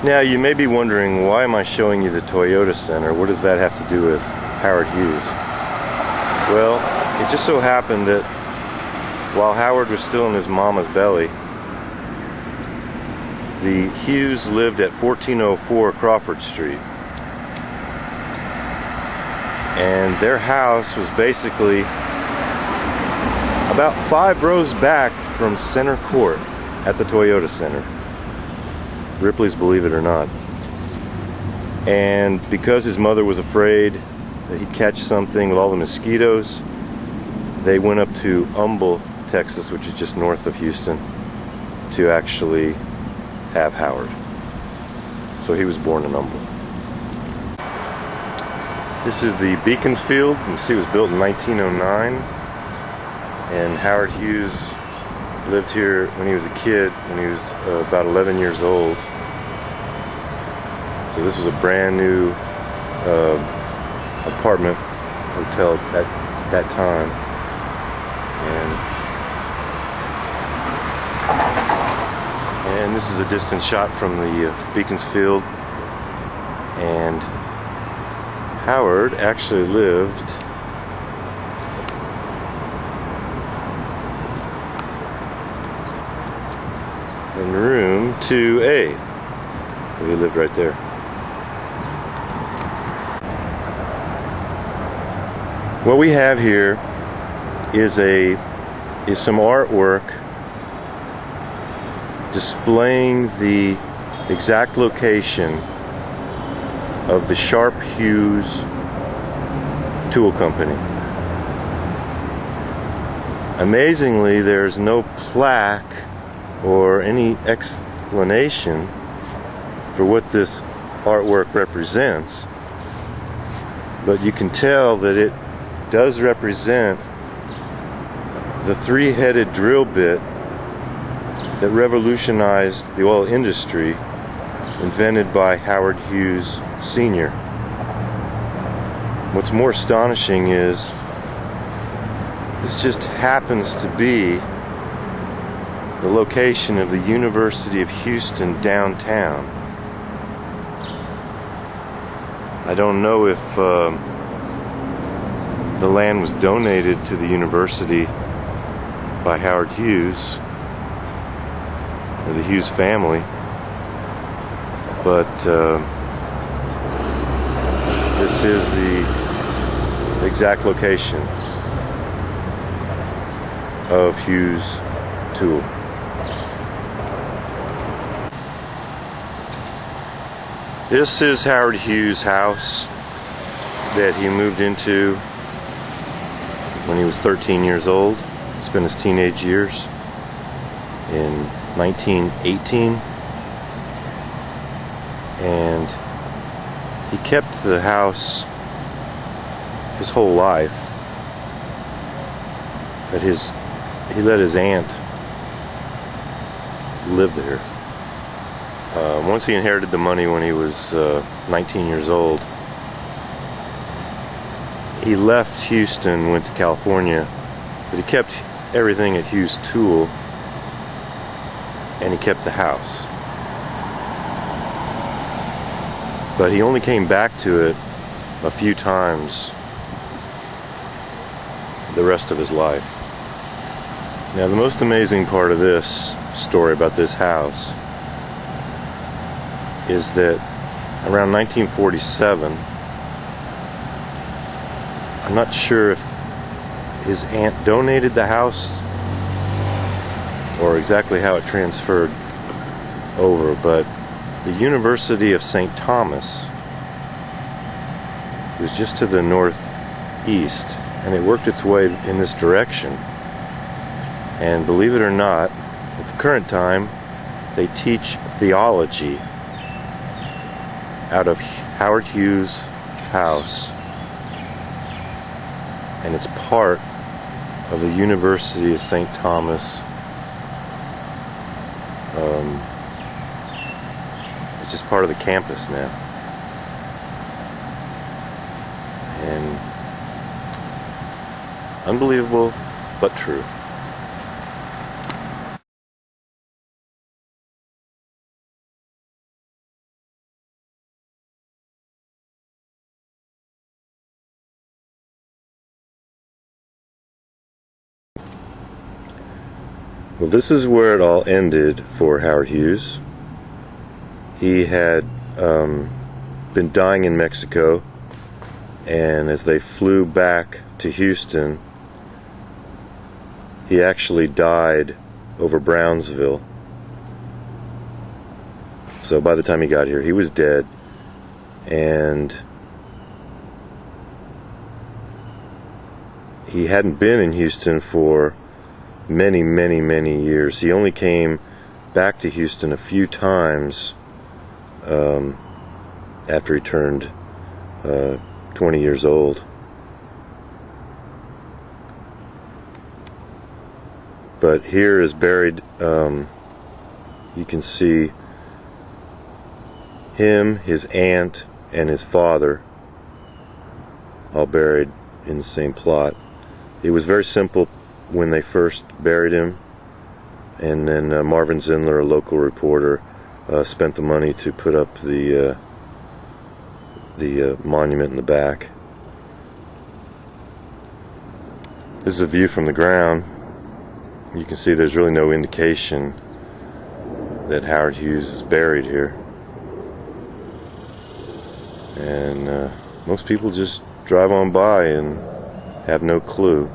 Now you may be wondering, why am I showing you the Toyota Center? What does that have to do with Howard Hughes? Well, it just so happened that while Howard was still in his mama's belly, the Hughes lived at 1404 Crawford Street. And their house was basically about 5 rows back from center court at the Toyota Center. Ripley's Believe It or Not. And because his mother was afraid that he'd catch something with all the mosquitoes, they went up to Humble, Texas, which is just north of Houston, to actually have Howard. So he was born in Humble. This is the Beaconsfield. You can see it was built in 1909, and Howard Hughes lived here when he was a kid, when he was about 11 years old. So this was a brand new apartment hotel at that time. And this is a distant shot from the Beaconsfield. And Howard actually lived in room 2A. So he lived right there. What we have here is some artwork displaying the exact location of the Sharp Hughes tool company. Amazingly, there's no plaque or any explanation for what this artwork represents, but you can tell that it does represent the 3-headed drill bit that revolutionized the oil industry, invented by Howard Hughes Sr. What's more astonishing is this just happens to be the location of the University of Houston downtown. I don't know if the land was donated to the university by Howard Hughes or the Hughes family, but this is the exact location of Hughes Tool. This is Howard Hughes' house that he moved into when he was 13 years old. He spent his teenage years in 1918, and he kept the house his whole life. But he let his aunt live there. Once he inherited the money when he was 19 years old, he left Houston, went to California, but he kept everything at Hughes Tool, and he kept the house. But he only came back to it a few times the rest of his life. Now, the most amazing part of this story about this house is that around 1947, I'm not sure if his aunt donated the house or exactly how it transferred over, but the University of St. Thomas was just to the northeast, and it worked its way in this direction. And believe it or not, at the current time, they teach theology out of Howard Hughes' house, and it's part of the University of St. Thomas. It's just part of the campus now. And unbelievable, but true. Well, this is where it all ended for Howard Hughes. He had been dying in Mexico, and as they flew back to Houston, he actually died over Brownsville. So by the time he got here, he was dead, and he hadn't been in Houston for many years. He only came back to Houston a few times after he turned 20 years old. But here is buried, you can see him, his aunt, and his father all buried in the same plot. It was very simple when they first buried him, and then Marvin Zindler, a local reporter, spent the money to put up the monument in the back. This is a view from the ground. You can see there's really no indication that Howard Hughes is buried here, and most people just drive on by and have no clue.